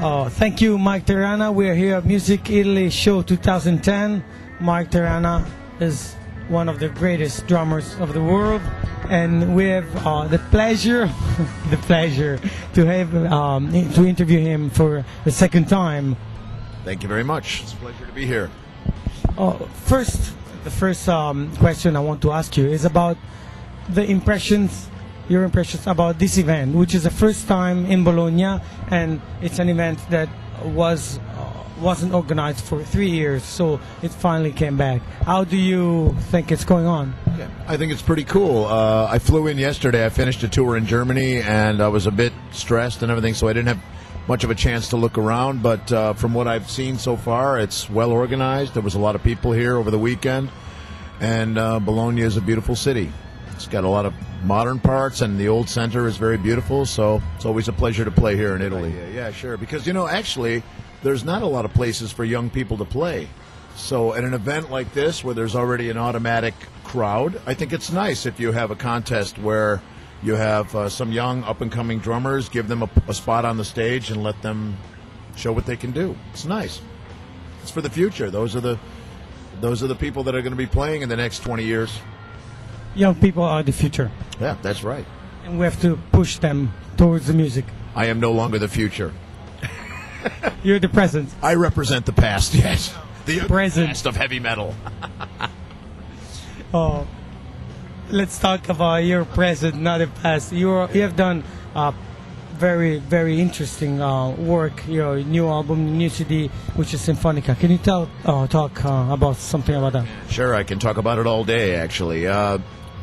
Thank you, Mike Terrana. We are here at Music Italy Show 2010. Mike Terrana is one of the greatest drummers of the world, and we have the pleasure, to have to interview him for the second time. Thank you very much. It's a pleasure to be here. The first question I want to ask you is about your impressions about this event, which is the first time in Bologna, and it's an event that wasn't organized for 3 years, so it finally came back. How do you think it's going on? Yeah, I think it's pretty cool. I flew in yesterday. I finished a tour in Germany, and I was a bit stressed and everything, so I didn't have much of a chance to look around, but from what I've seen so far, it's well organized. There was a lot of people here over the weekend, and Bologna is a beautiful city. It's got a lot of modern parts, and the old center is very beautiful, so it's always a pleasure to play here in Italy. Yeah, sure, because, actually, there's not a lot of places for young people to play. So at an event like this, where there's already an automatic crowd, I think it's nice if you have a contest where you have some young, up-and-coming drummers, give them a spot on the stage and let them show what they can do. It's nice. It's for the future. Those are the people that are going to be playing in the next 20 years. Young people are the future. Yeah, that's right. And we have to push them towards the music. I am no longer the future. You're the present. I represent the past, yes. The present. Past of heavy metal. Let's talk about your present, not the past. You have done very, very interesting work. Your new album, new CD, which is Sinfonica. Can you talk about something about that? Sure, I can talk about it all day, actually.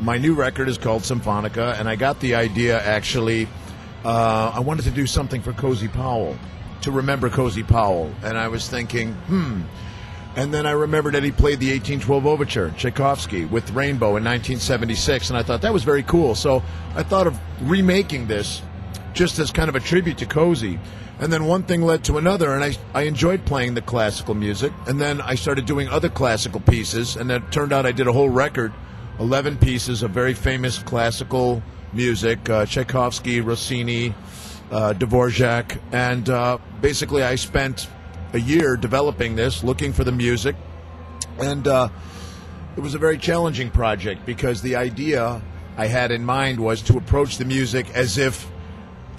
My new record is called Symphonica, and I got the idea, actually, I wanted to do something for Cozy Powell, to remember Cozy Powell. And I was thinking, And then I remembered that he played the 1812 Overture, Tchaikovsky, with Rainbow in 1976, and I thought that was very cool. So I thought of remaking this just as kind of a tribute to Cozy. And then one thing led to another, and I enjoyed playing the classical music. And then I started doing other classical pieces, and it turned out I did a whole record, 11 pieces of very famous classical music, Tchaikovsky, Rossini, Dvorak. And basically I spent a year developing this, looking for the music. And it was a very challenging project, because the idea I had in mind was to approach the music as if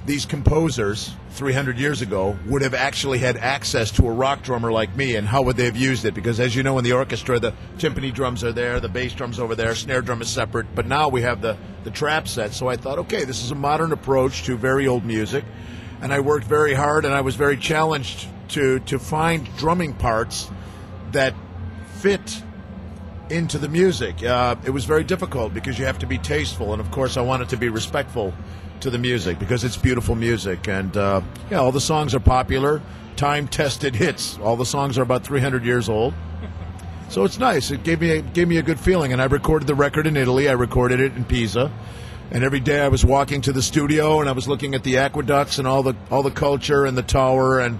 these composers 300 years ago would have actually had access to a rock drummer like me, and how would they have used it? Because as you know, in the orchestra, the timpani drums are there, the bass drums over there, snare drum is separate, but now we have the trap set. So I thought, okay, this is a modern approach to very old music, and I worked very hard, and I was very challenged to find drumming parts that fit into the music. It was very difficult, because you have to be tasteful, and of course I wanted to be respectful to the music, because it's beautiful music. And all the songs are popular, time-tested hits. All the songs are about 300 years old, so it's nice. It gave me a good feeling. And I recorded the record in Italy. I recorded it in Pisa, and every day I was walking to the studio, and I was looking at the aqueducts and all the culture and the tower, and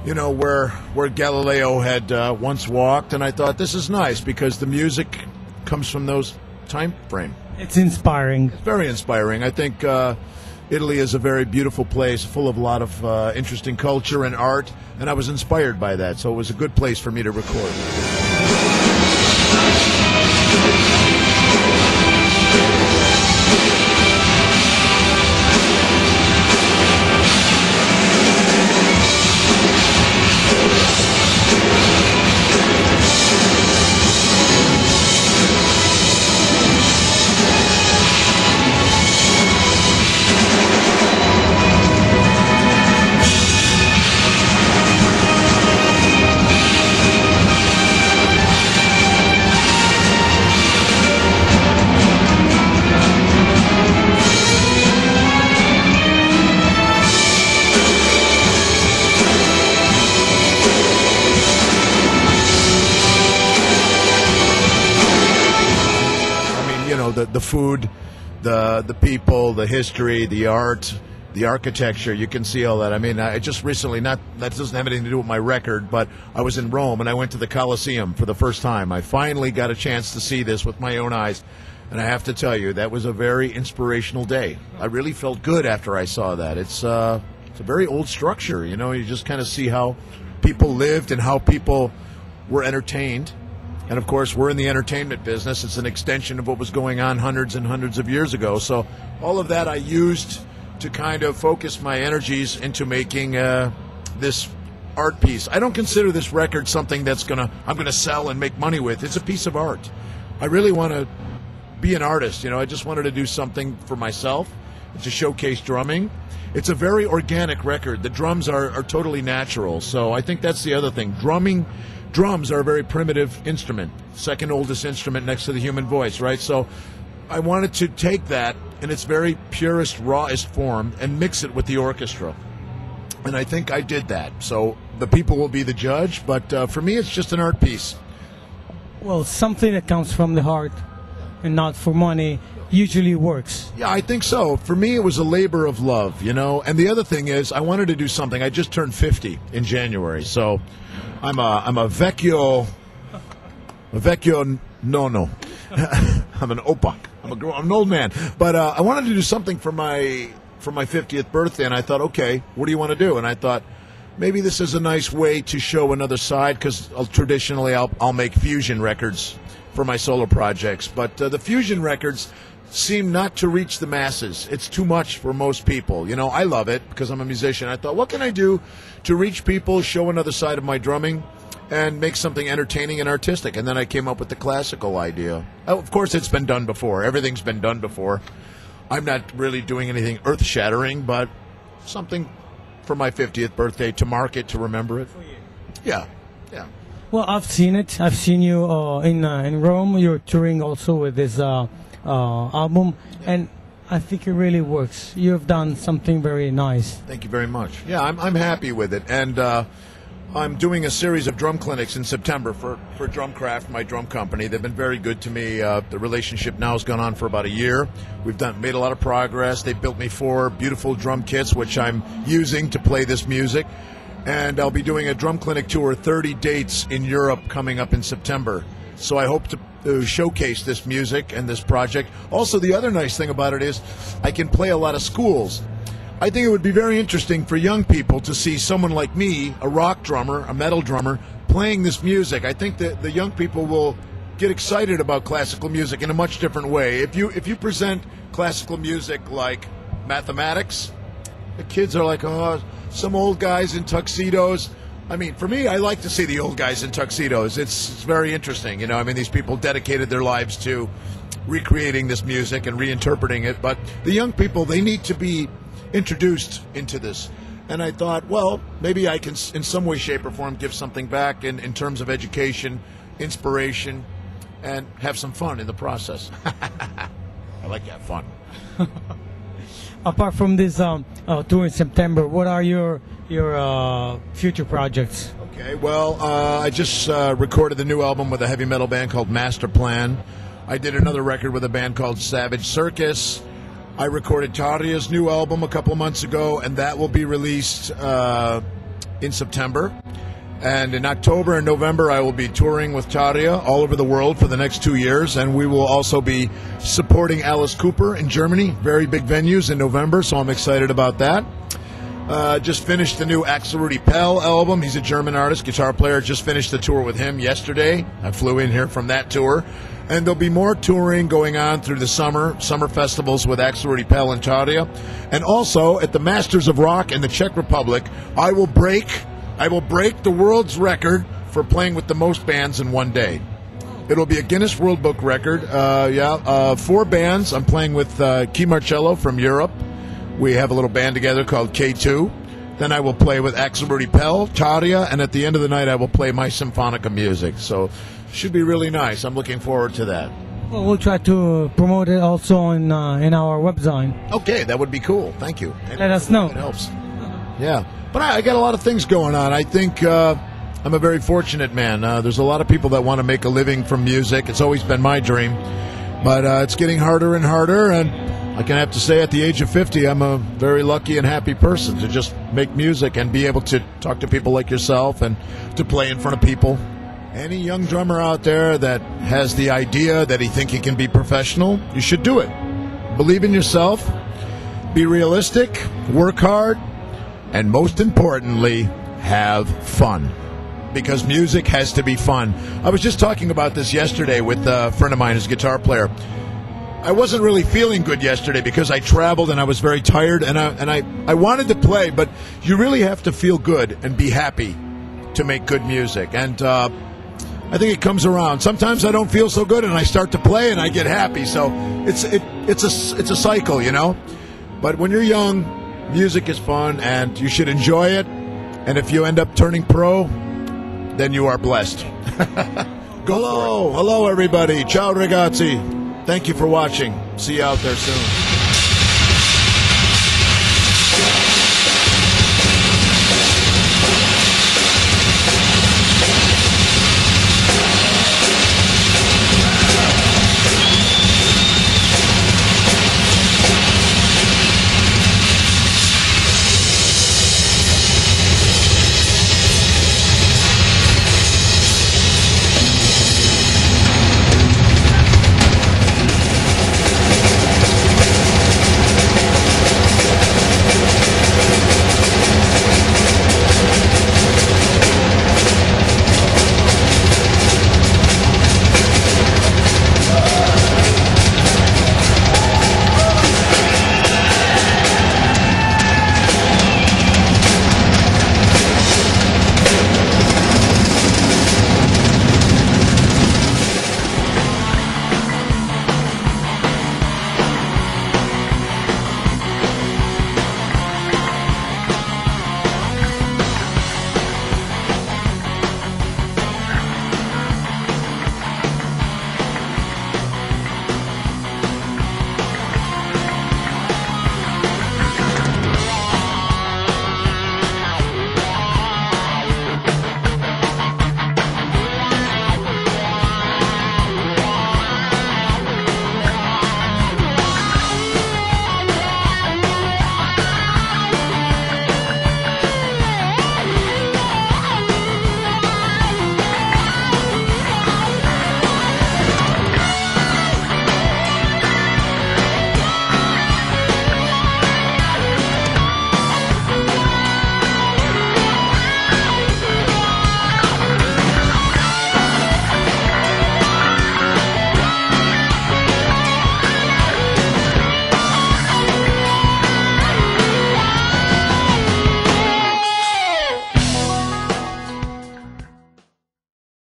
where Galileo had once walked. And I thought, this is nice, because the music comes from those time frame. It's inspiring. Very inspiring. I think Italy is a very beautiful place, full of a lot of interesting culture and art, and I was inspired by that, so it was a good place for me to record. The food, the people, the history, the art, the architecture. You can see all that. I mean, I just recently, that doesn't have anything to do with my record, but I was in Rome and I went to the Colosseum for the first time. I finally got a chance to see this with my own eyes, and I have to tell you, that was a very inspirational day. I really felt good after I saw that. It's it's a very old structure. You know, you just kind of see how people lived and how people were entertained. And, of course, we're in the entertainment business. It's an extension of what was going on hundreds and hundreds of years ago. So all of that I used to kind of focus my energies into making this art piece. I don't consider this record something that's I'm gonna sell and make money with. It's a piece of art. I really want to be an artist. You know, I just wanted to do something for myself to showcase drumming. It's a very organic record. The drums are totally natural. So I think that's the other thing. Drums are a very primitive instrument, second oldest instrument next to the human voice, right? So I wanted to take that in its very purest, rawest form and mix it with the orchestra. And I think I did that. So the people will be the judge, but for me it's just an art piece. Well, something that comes from the heart and not for money usually works. Yeah, I think so. For me, it was a labor of love, you know. And the other thing is, I wanted to do something. I just turned 50 in January, so I'm a vecchio nono. I'm an opa. I'm an old man. But I wanted to do something for my 50th birthday, and I thought, okay, what do you want to do? And I thought, maybe this is a nice way to show another side, because traditionally I'll make fusion records for my solo projects. But the fusion records seem not to reach the masses. It's too much for most people. You know, I love it because I'm a musician. I thought, what can I do to reach people, show another side of my drumming, and make something entertaining and artistic? And then I came up with the classical idea. Of course, it's been done before. Everything's been done before. I'm not really doing anything earth-shattering, but something for my 50th birthday to mark it, to remember it. Yeah, yeah. Well, I've seen it. I've seen you in Rome. You're touring also with this album, and I think it really works. You've done something very nice. Thank you very much. Yeah, I'm happy with it, and I'm doing a series of drum clinics in September for Drumcraft, my drum company. They've been very good to me. The relationship now has gone on for about a year. We've made a lot of progress. They built me 4 beautiful drum kits, which I'm using to play this music. And I'll be doing a drum clinic tour, 30 dates in Europe coming up in September. So I hope to showcase this music and this project. Also, the other nice thing about it is I can play a lot of schools. I think it would be very interesting for young people to see someone like me, a rock drummer, a metal drummer, playing this music. I think that the young people will get excited about classical music in a much different way. If you present classical music like mathematics, the kids are like, oh, some old guys in tuxedos. I mean, for me, I like to see the old guys in tuxedos. It's very interesting, you know. I mean, these people dedicated their lives to recreating this music and reinterpreting it. But the young people, they need to be introduced into this. And I thought, well, maybe I can, in some way, shape, or form, give something back in terms of education, inspiration, and have some fun in the process. I like to have fun. Apart from this tour in September, what are your future projects? Okay, well, I just recorded the new album with a heavy metal band called Master Plan. I did another record with a band called Savage Circus. I recorded Tarja's new album a couple months ago, and that will be released in September. And in October and November, I will be touring with Tarja all over the world for the next 2 years, and we will also be supporting Alice Cooper in Germany, very big venues in November, so I'm excited about that. Just finished the new Axel Rudi Pell album. He's a German artist, guitar player. Just finished the tour with him yesterday. I flew in here from that tour. And there'll be more touring going on through the summer festivals with Axel Rudi Pell and Tarja. And also, at the Masters of Rock in the Czech Republic, I will break the world's record for playing with the most bands in one day. It'll be a Guinness World Book record. 4 bands. I'm playing with Key Marcello from Europe. We have a little band together called K2. Then I will play with Axel Rudi Pell, Tarja, and at the end of the night I will play my Symphonica music. So should be really nice. I'm looking forward to that. Well, we'll try to promote it also in our website. Okay, that would be cool. Thank you. Let us know. It helps. Yeah. But I got a lot of things going on. I think I'm a very fortunate man. There's a lot of people that want to make a living from music. It's always been my dream. But it's getting harder and harder, and I can have to say at the age of 50, I'm a very lucky and happy person to just make music and be able to talk to people like yourself and to play in front of people. Any young drummer out there that has the idea that he thinks he can be professional, you should do it. Believe in yourself, be realistic, work hard, and most importantly, have fun. Because music has to be fun. I was just talking about this yesterday with a friend of mine who's a guitar player. I wasn't really feeling good yesterday because I traveled and I was very tired, and I wanted to play, but you really have to feel good and be happy to make good music. And I think it comes around. Sometimes I don't feel so good and I start to play and I get happy. So it's a cycle, you know. But when you're young, music is fun and you should enjoy it. And if you end up turning pro, then you are blessed. Hello everybody. Ciao ragazzi. Thank you for watching. See you out there soon.